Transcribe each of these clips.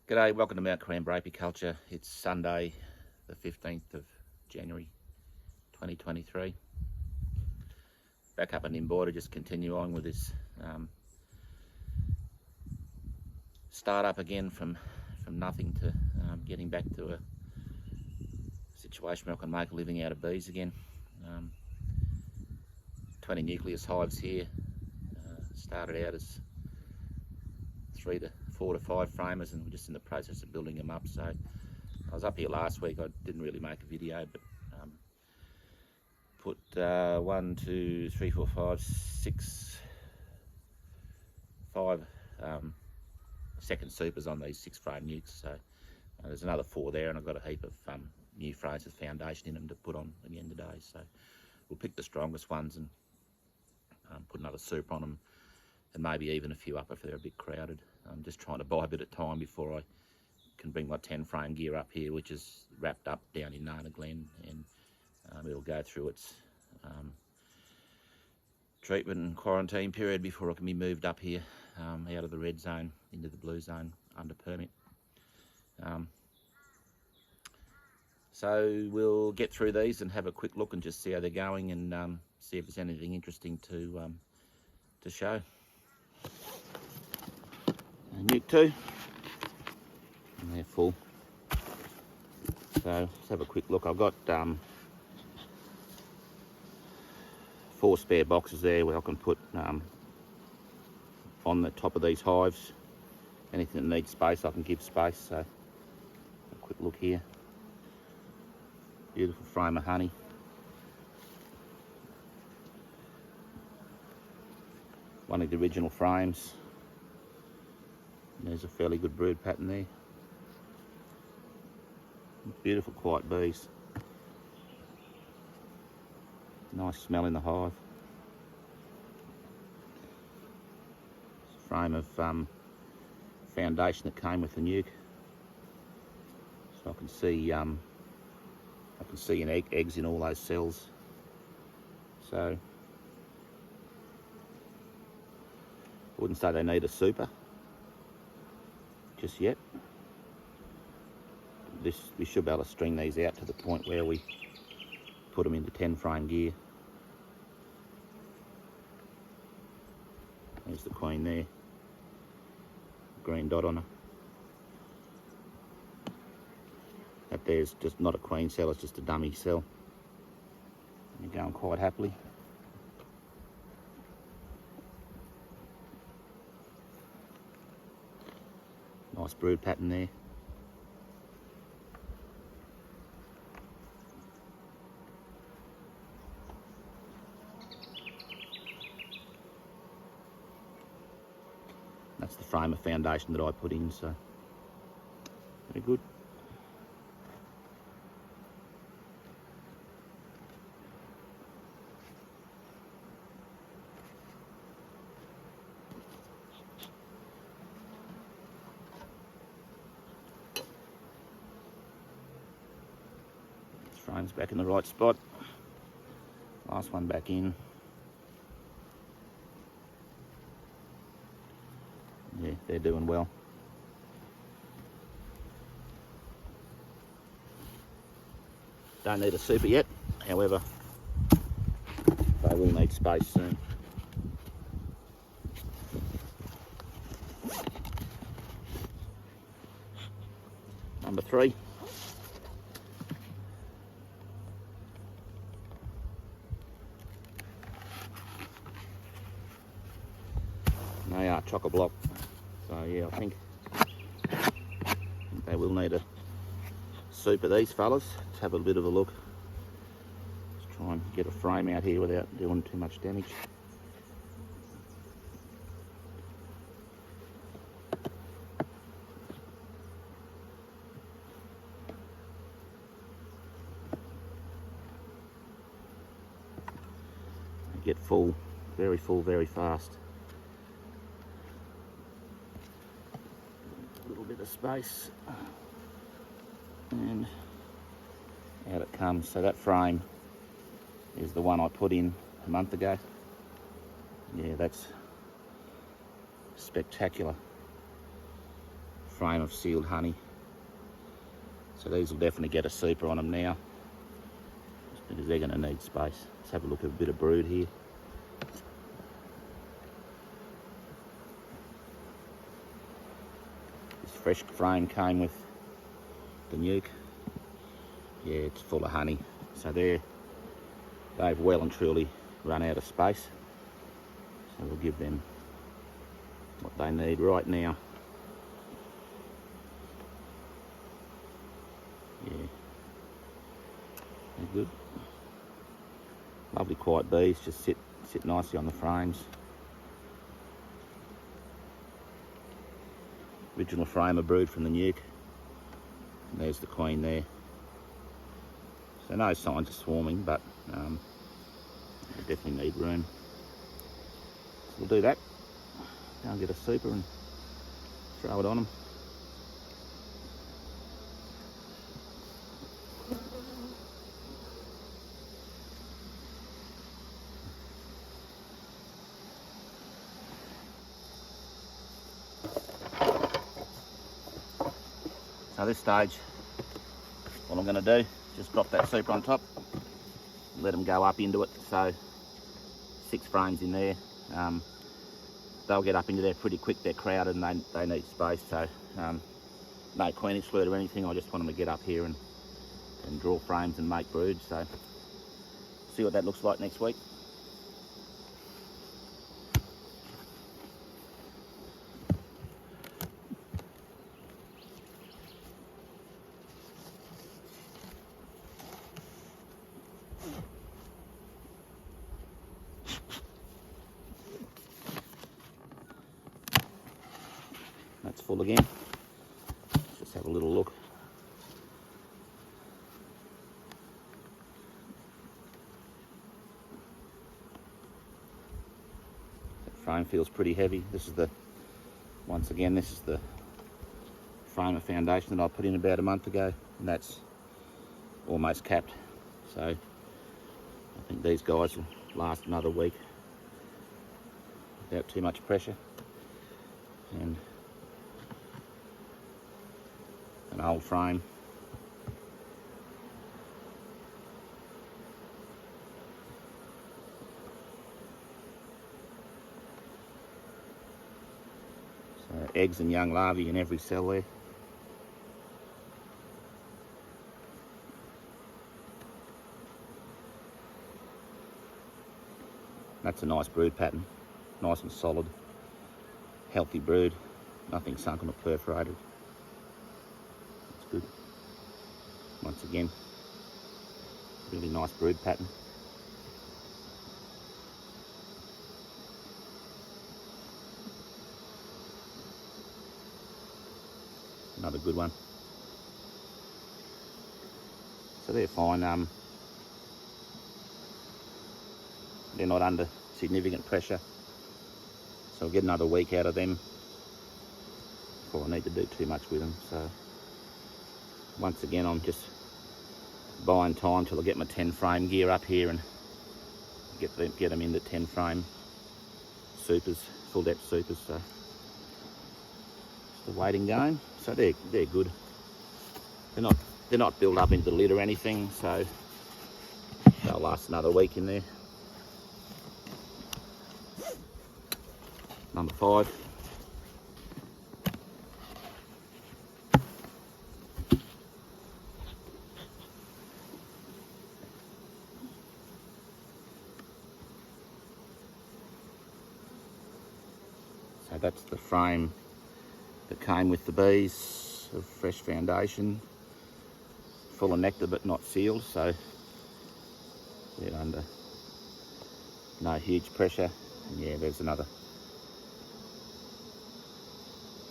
G'day, welcome to Mt.Coramba Apiculture. It's Sunday the 15th of January 2023. Back up in Nymboida, just continue on with this start up again from nothing to getting back to a situation where I can make a living out of bees again. 20 nucleus hives here. Started out as 4 to 5 framers, and we're just in the process of building them up. So I was up here last week. I didn't really make a video, but put 1, 2, 3, 4, 5, 6, 5 second supers on these 6 frame nukes. So there's another 4 there, and I've got a heap of new frames with foundation in them to put on at the end of the day. So we'll pick the strongest ones and put another super on them, and maybe even a few up if they're a bit crowded. I'm just trying to buy a bit of time before I can bring my 10 frame gear up here, which is wrapped up down in Nana Glen, and it'll go through its treatment and quarantine period before it can be moved up here out of the red zone into the blue zone under permit. So we'll get through these and have a quick look and just see how they're going, and see if there's anything interesting to show. Nuke 2, and they're full. So let's have a quick look. I've got 4 spare boxes there where I can put on the top of these hives. Anything that needs space, I can give space. So a quick look here. Beautiful frame of honey. One of the original frames. There's a fairly good brood pattern there. Beautiful quiet bees. Nice smell in the hive. Frame of foundation that came with the nuke. So I can see eggs in all those cells. So I wouldn't say they need a super just yet. We should be able to string these out to the point where we put them into 10 frame gear. There's the queen there, green dot on her. That there's just not a queen cell, it's just a dummy cell. They're going quite happily. Nice brood pattern there. That's the frame of foundation that I put in, so very good. Frame's back in the right spot. Last one back in. Yeah, they're doing well. Don't need a super yet, however, they will need space soon. Number 3. They are chock-a-block, so yeah, I think they will need a super, these fellas. Let's have a bit of a look. Let's try and get a frame out here without doing too much damage. Get full, very fast. A little bit of space, and out it comes. So that frame is the one I put in a month ago. Yeah, that's spectacular frame of sealed honey. So these will definitely get a super on them now, because they're going to need space. Let's have a look at a bit of brood here. This fresh frame came with the nuke. Yeah, it's full of honey. So they've well and truly run out of space. So we'll give them what they need right now. Yeah, they're good. Lovely quiet bees, just sit nicely on the frames. Original frame of brood from the nuke. And there's the queen there. So no signs of swarming, but they definitely need room. So we'll do that. Go and get a super and throw it on them. So this stage, what I'm going to do, just drop that super on top, let them go up into it. So 6 frames in there. They'll get up into there pretty quick. They're crowded and they need space. So no queen exclude or anything. I just want them to get up here and draw frames and make brood. So see what that looks like next week. That's full again. Let's just have a little look. That frame feels pretty heavy. Once again, this is the frame of foundation that I put in about a month ago, and that's almost capped. So I think these guys will last another week without too much pressure. And an old frame. So eggs and young larvae in every cell there. That's a nice brood pattern, nice and solid, healthy brood, nothing sunken or perforated. Good. Once again, really nice brood pattern. Another good one. So they're fine. They're not under significant pressure. So I'll get another week out of them before I need to do too much with them. So once again, I'm just buying time till I get my 10 frame gear up here and get them into 10 frame supers, full depth supers. So just a waiting game. So they're good. They're not built up into the lid or anything, so they'll last another week in there. Number 5. So that's the frame that came with the bees of fresh foundation, full of nectar but not sealed, so they're under no huge pressure. And yeah, there's another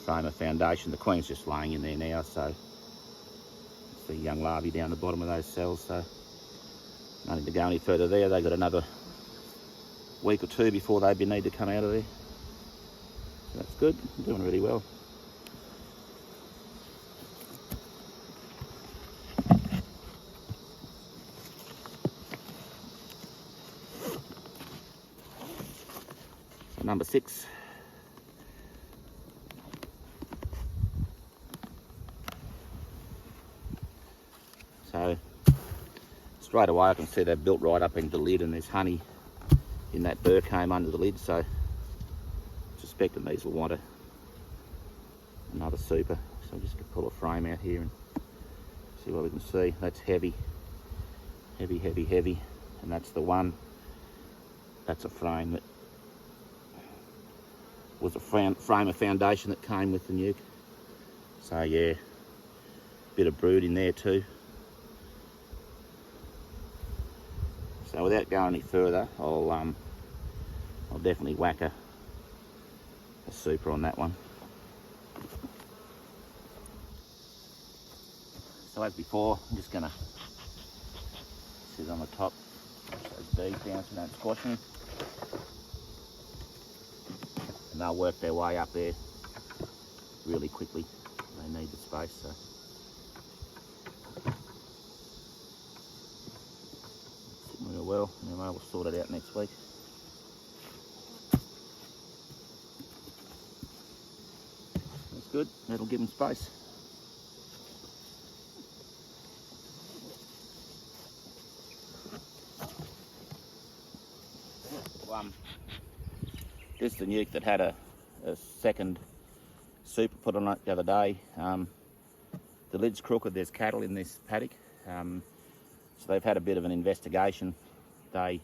frame of foundation. The queen's just laying in there now, so it's the young larvae down the bottom of those cells, so no need to go any further there. They've got another week or 2 before they need to come out of there. So that's good, they're doing really well. So number 6. straight away I can see they've built right up into the lid, and there's honey in that burr comb under the lid, so suspecting these will want another super. So I'm just going to pull a frame out here and see what we can see. That's heavy, heavy, heavy, heavy, and that's the one. That's a frame that was a frame of foundation that came with the nuke. So yeah, bit of brood in there too. So without going any further, I'll definitely whack a super on that one. So as before, I'm just gonna sit on the top, those bees down so they don't squash them. And they'll work their way up there really quickly. They need the space, so. Sitting real well, anyway, we'll sort it out next week. That's good, that'll give them space. This is the nuke that had a second super put on it the other day. The lid's crooked, there's cattle in this paddock, so they've had a bit of an investigation. The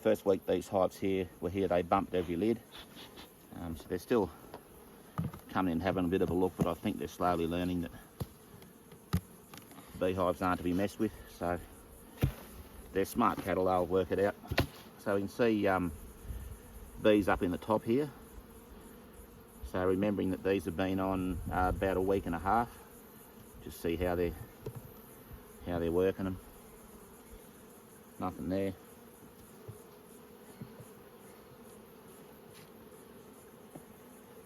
first week these hives were here, they bumped every lid, so they're still coming in and having a bit of a look, but I think they're slowly learning that beehives aren't to be messed with, so they're smart cattle, they'll work it out. So you can see bees up in the top here. So remembering that these have been on about a week and a half, just see how they're working them. Nothing there.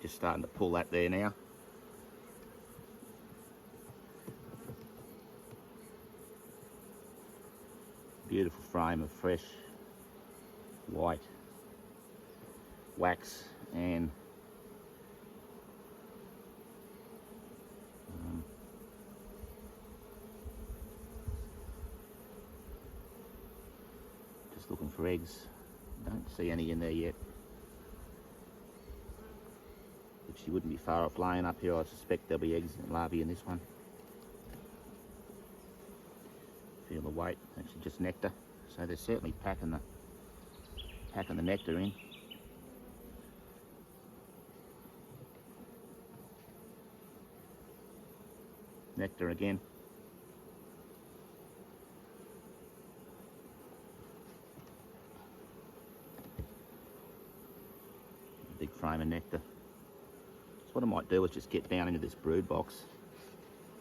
Just starting to pull that there now. Beautiful frame of fresh white wax, and just looking for eggs. Don't see any in there yet, which you wouldn't be far off laying up here. I suspect there'll be eggs and larvae in this one. Feel the weight, actually just nectar, so they're certainly packing the nectar in. Nectar again. Big frame of nectar. So what I might do is just get down into this brood box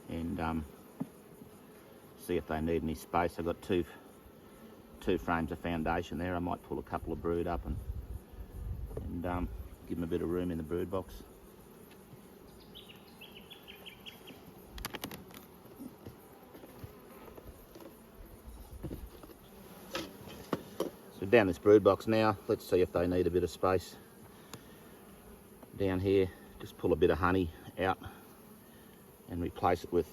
and see if they need any space. I've got two frames of foundation there. I might pull a couple of brood up and give them a bit of room in the brood box. So down this brood box now, let's see if they need a bit of space. Down here, just pull a bit of honey out and replace it with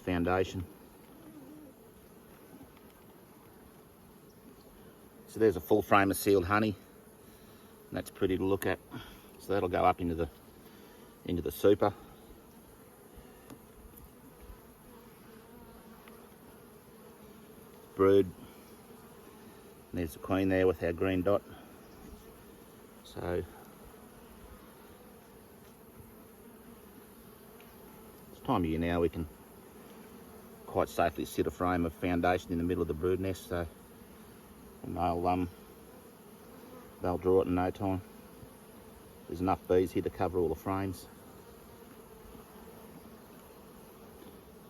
foundation. So there's a full frame of sealed honey, and that's pretty to look at. So that'll go up into the super. Brood. And there's the queen there with our green dot. So it's time of year now we can quite safely sit a frame of foundation in the middle of the brood nest, so and they'll draw it in no time. There's enough bees here to cover all the frames.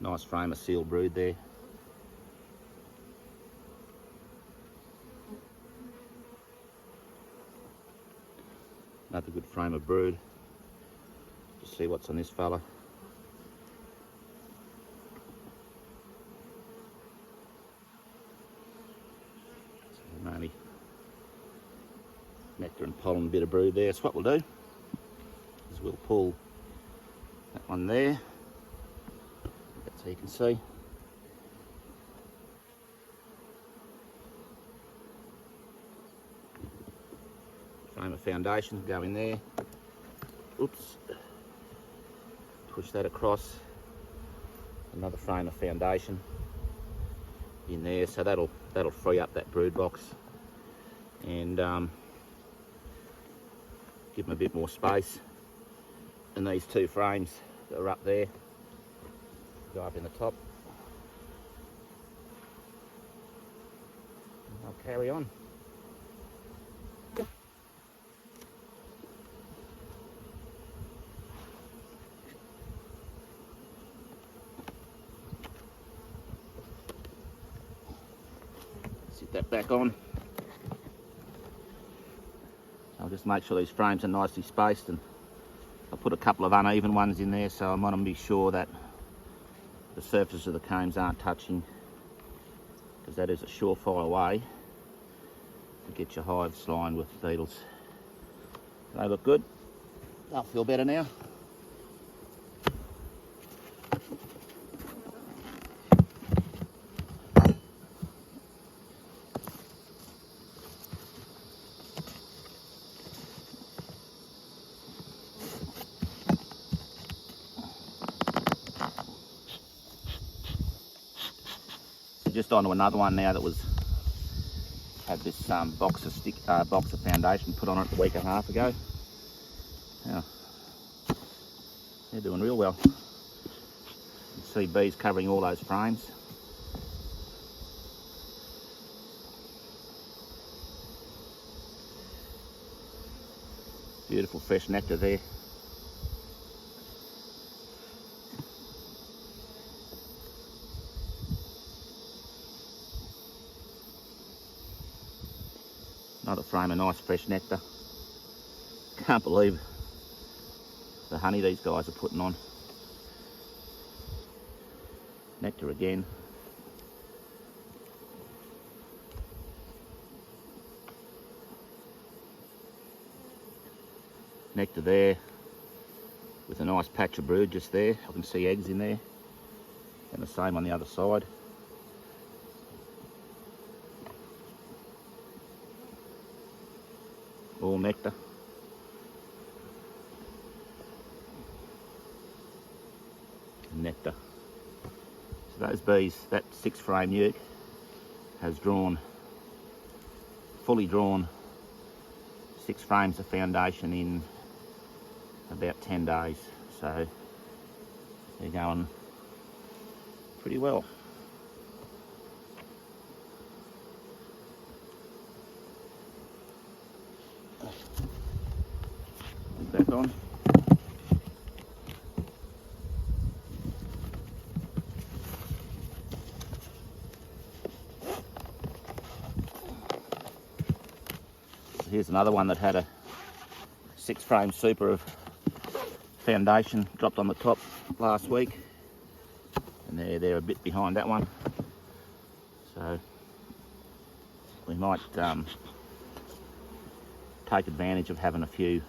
Nice frame of sealed brood there. Another good frame of brood. Just see what's on this fella. Only nectar and pollen, bit of brood there. So what we'll do is we'll pull that one there, so you can see. frame of foundation, go in there. Oops. Push that across. Another frame of foundation in there, so that'll free up that brood box and give them a bit more space. And these two frames that are up there go up in the top. And I'll carry on. Sit that back on. I'll just make sure these frames are nicely spaced, and I'll put a couple of uneven ones in there, so I want to be sure that the surfaces of the combs aren't touching, because that is a surefire way to get your hives lined with beetles. They look good. They'll feel better now. Just onto another one now that had this box of foundation put on it a week and a half ago. Now, they're doing real well. You can see bees covering all those frames. Beautiful fresh nectar there. Another frame of nice fresh nectar. Can't believe the honey these guys are putting on. Nectar again. Nectar there with a nice patch of brood just there. I can see eggs in there, and the same on the other side. All nectar. Nectar. So those bees, that 6 frame nuc has fully drawn 6 frames of foundation in about 10 days. So they're going pretty well. Back on. Here's another one that had a 6 frame super of foundation dropped on the top last week, and they're a bit behind that one, so we might take advantage of having a few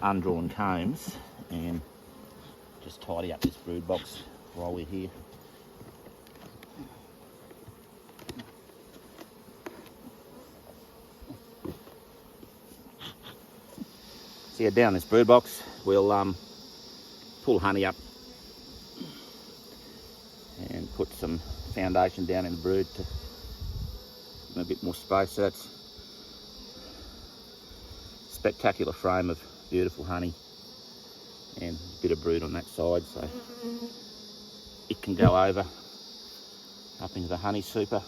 undrawn combs and just tidy up this brood box while we're here. So yeah, down this brood box we'll pull honey up and put some foundation down in the brood to give them a bit more space. So that's a spectacular frame of beautiful honey and a bit of brood on that side, so it can go over up into the honey super,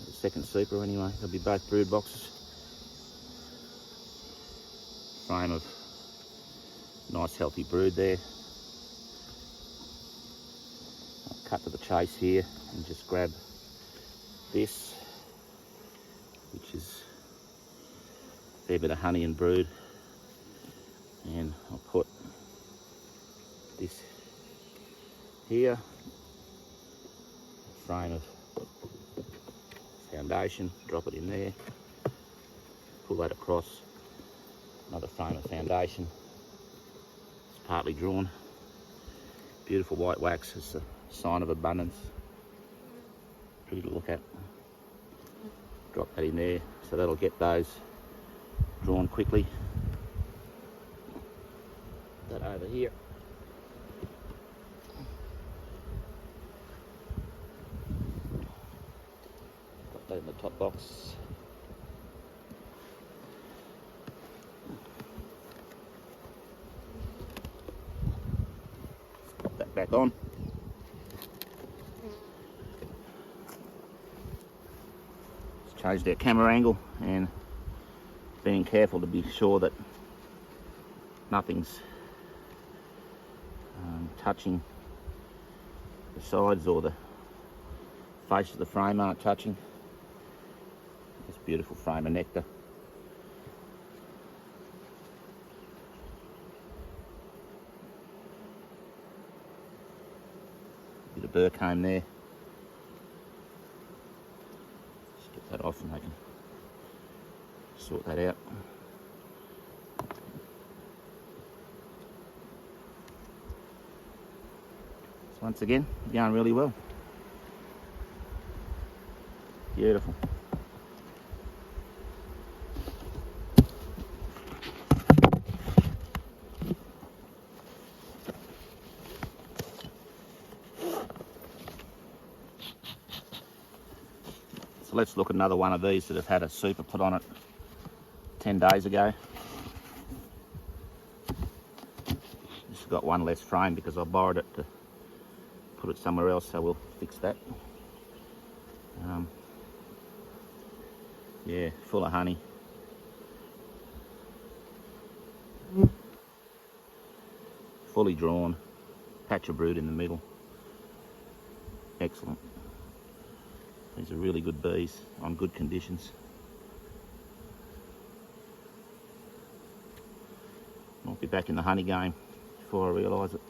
the second super anyway. There'll be both brood boxes. Frame of nice healthy brood there. I'll cut to the chase here and just grab this, which is a fair bit of honey and brood, and I'll put this here, a frame of foundation, drop it in there, pull that across, another frame of foundation. It's partly drawn. Beautiful white wax, it's a sign of abundance. Pretty to look at. Drop that in there, so that'll get those drawn quickly. Put that over here. Put that in the top box. Pop that back on. Change their camera angle and being careful to be sure that nothing's touching the sides, or the face of the frame aren't touching. This beautiful frame of nectar. Bit of burr comb there. That off and I can sort that out. So once again, going really well. Beautiful. So let's look at another one of these that have had a super put on it 10 days ago. Just got one less frame because I borrowed it to put it somewhere else, so we'll fix that. Yeah, full of honey. Fully drawn, patch of brood in the middle. Excellent. These are really good bees on good conditions. Might be back in the honey game before I realise it.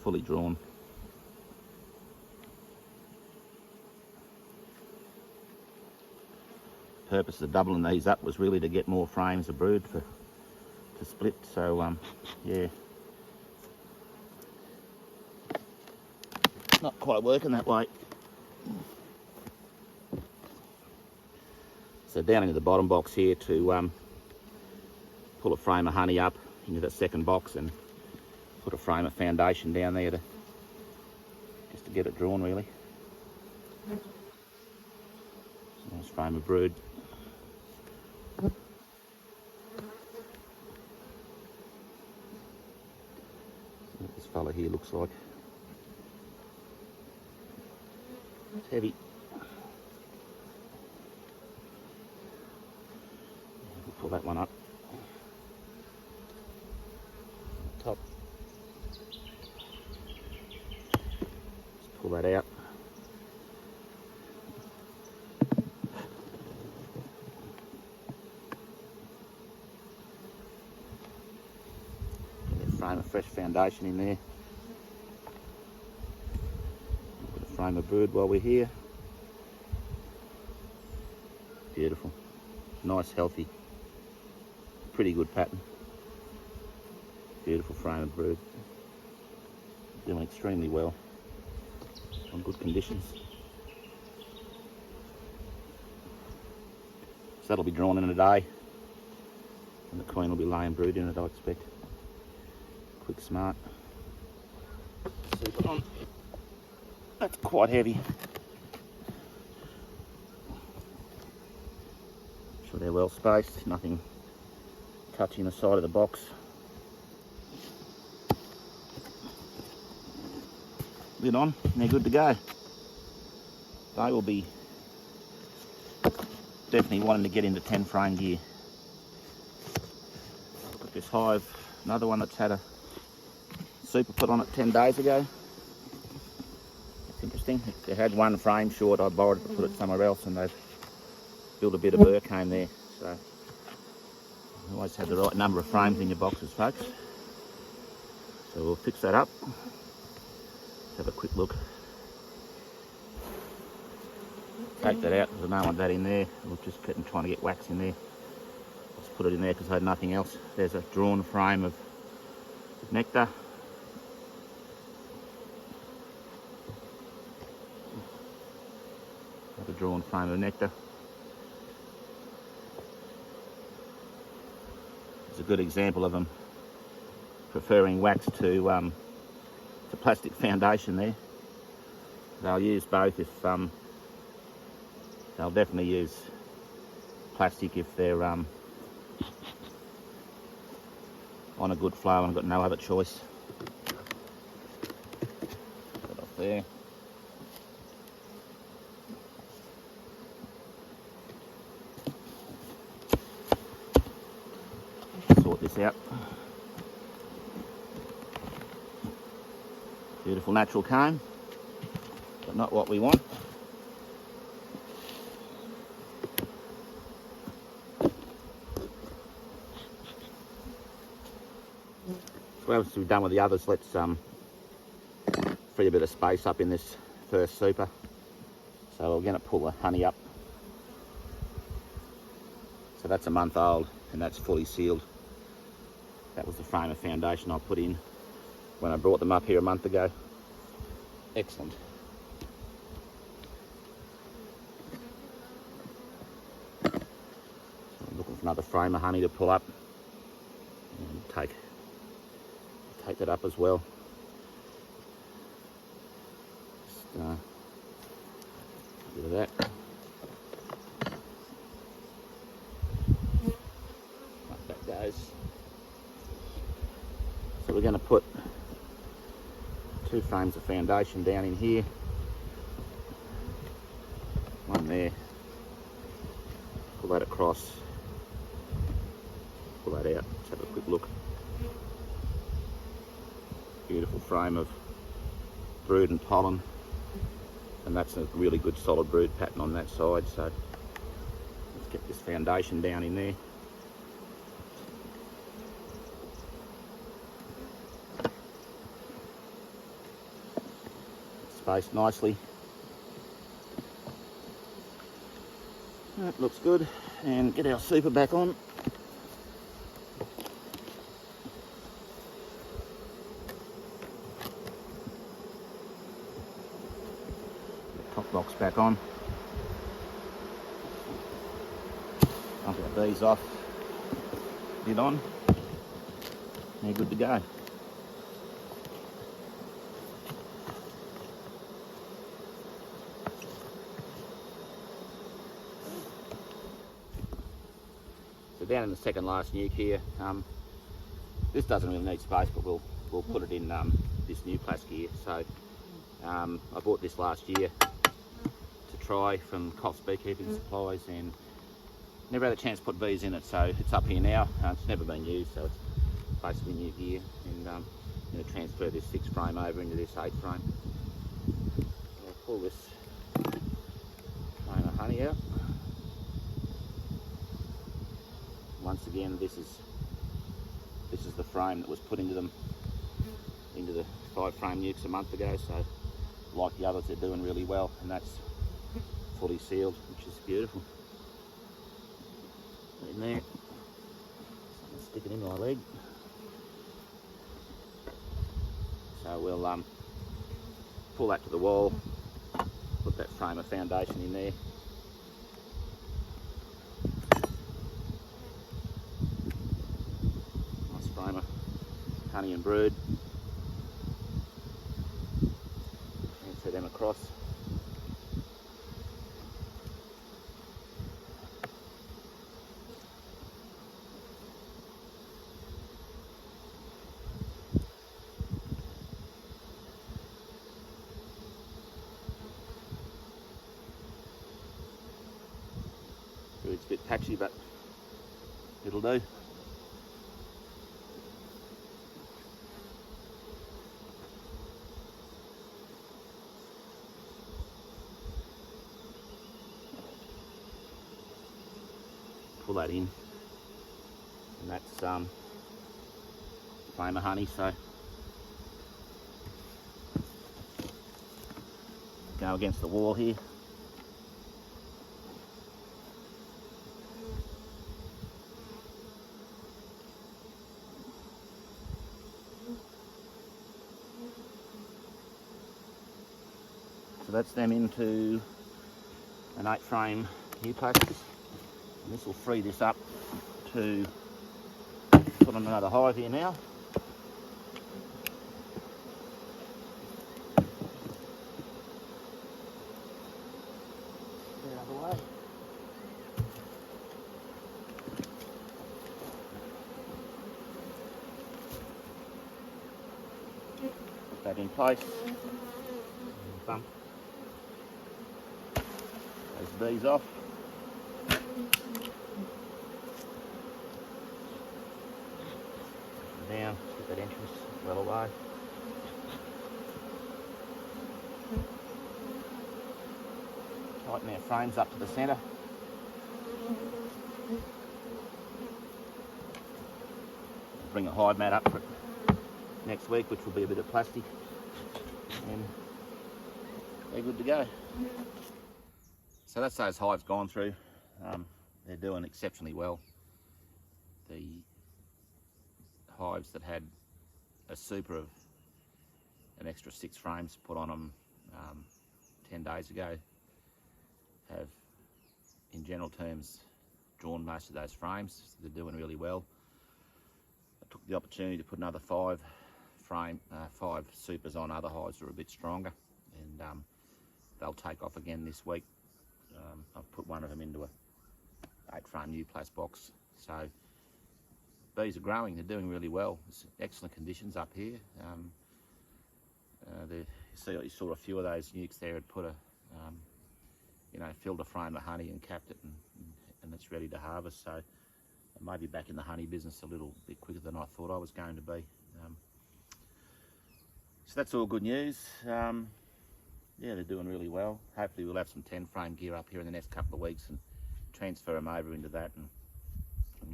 Fully drawn. The purpose of doubling these up was really to get more frames of brood to split, so yeah. Not quite working that way. So down into the bottom box here to pull a frame of honey up into the second box and put a frame of foundation down there just to get it drawn really. Nice frame of brood. What this fella here looks like. It's heavy. We'll pull that one up. Top. Just pull that out. Frame of fresh foundation in there. Put a frame of brood while we're here. Beautiful. Nice, healthy, pretty good pattern. Beautiful frame of brood. Doing extremely well on good conditions. So that'll be drawn in a day and the queen will be laying brood in it, I expect. Quick, smart. Super on. That's quite heavy. Sure they're well spaced, nothing touching the side of the box. Lid on, and they're good to go. They will be definitely wanting to get into 10 frame gear. Look at this hive, another one that's had a super put on it 10 days ago. It's interesting. They had one frame short, I borrowed it to put it somewhere else, and they've built a bit of burr comb there. So you always have the right number of frames in your boxes, folks. So we'll fix that up. Let's have a quick look. Take that out because I don't want that in there. We'll just keep trying to get wax in there. Just put it in there because I had nothing else. There's a drawn frame of nectar. Another drawn frame of nectar. It's a good example of them preferring wax to plastic foundation there. They'll use both if they'll definitely use plastic if they're on a good flow and got no other choice. Put it off there. Sort this out. Beautiful natural comb, but not what we want. So as we've done with the others, let's free a bit of space up in this first super. So we're going to pull the honey up. So that's a month old and that's fully sealed. That was the frame of foundation I put in when I brought them up here a month ago. Excellent. So I'm looking for another frame of honey to pull up and take that up as well. Just a bit of that. Like that goes. So we're going to put 2 frames of foundation down in here. One there. Pull that across. Pull that out. Let's have a quick look. Beautiful frame of brood and pollen, and that's a really good solid brood pattern on that side. So let's get this foundation down in there. Spaced nicely. That looks good, and get our super back on. Box back on. I'll get these off. Lid on. They're good to go. So down in the second last nuke here, this doesn't really need space, but we'll put it in this new plastic here. So I bought this last year to try from Coff's Beekeeping Supplies, and never had a chance to put bees in it, so it's up here now. It's never been used, so it's basically new gear, and I'm going to transfer this 6 frame over into this 8 frame. I'll pull this frame of honey out. Once again, this is the frame that was put into the 5 frame nukes a month ago, so like the others, they're doing really well, and that's fully sealed, which is beautiful. In there, stick it in my leg. So we'll pull that to the wall, put that frame of foundation in there. Nice frame of honey and brood. Transfer them across. It's a bit patchy, but it'll do. Pull that in, and that's flame of honey. So go against the wall here. So that's them into an 8 frame nucleus, and this will free this up to put on another hive here now. Get out of the way. Put that in place. Bump those bees off. Down, get that entrance well away. Tighten our frames up to the centre. Bring a hive mat up for next week, which will be a bit of plastic, and they're good to go. So that's those hives gone through. They're doing exceptionally well. The hives that had a super of an extra 6 frames put on them 10 days ago have, in general terms, drawn most of those frames. They're doing really well. I took the opportunity to put another 5 supers on other hives that are a bit stronger, and they'll take off again this week. I've put one of them into a 8 frame nucleus box. So bees are growing, they're doing really well. It's excellent conditions up here. You saw a few of those nukes there had put a, filled a frame of honey and capped it, and it's ready to harvest. So I may be back in the honey business a little bit quicker than I thought I was going to be. So that's all good news. Yeah, they're doing really well. Hopefully we'll have some 10 frame gear up here in the next couple of weeks and transfer them over into that and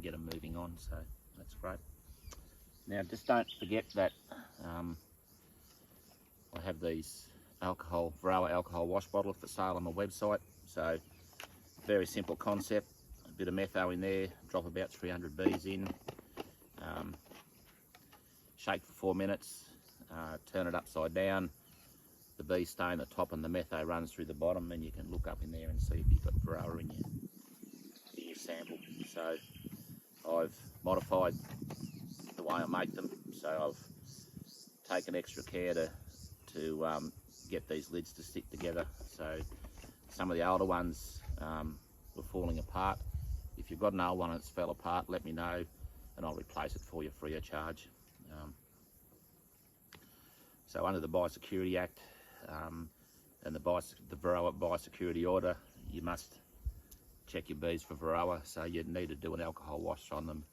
get them moving on. So that's great. Now just don't forget that I have these Varroa alcohol wash bottle for sale on my website. So very simple concept, a bit of metho in there, drop about 300 bees in, shake for 4 minutes, turn it upside down. The bees stay in the top and the metho runs through the bottom, and you can look up in there and see if you've got Varroa in your sample. So I've modified the way I make them, so I've taken extra care to get these lids to stick together. So some of the older ones were falling apart. If you've got an old one that's fell apart, let me know and I'll replace it for you free of charge. So under the Biosecurity Act and the Varroa Biosecurity Order, you must check your bees for Varroa, so you need to do an alcohol wash on them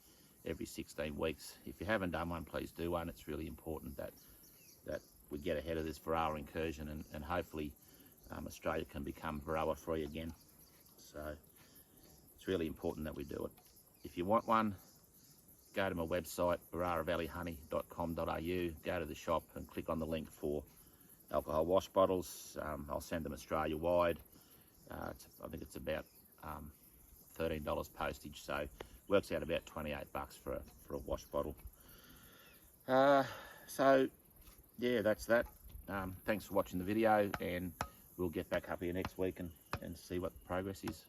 every 16 weeks. If you haven't done one, please do one. It's really important that we get ahead of this Varroa incursion, and hopefully Australia can become Varroa free again. So it's really important that we do it. If you want one, go to my website, OraraValleyHoney.com.au, go to the shop and click on the link for alcohol wash bottles. I'll send them Australia wide. I think it's about $13 postage, so it works out about 28 bucks for a wash bottle. So yeah, that's that. Thanks for watching the video, and we'll get back up here next week and see what the progress is.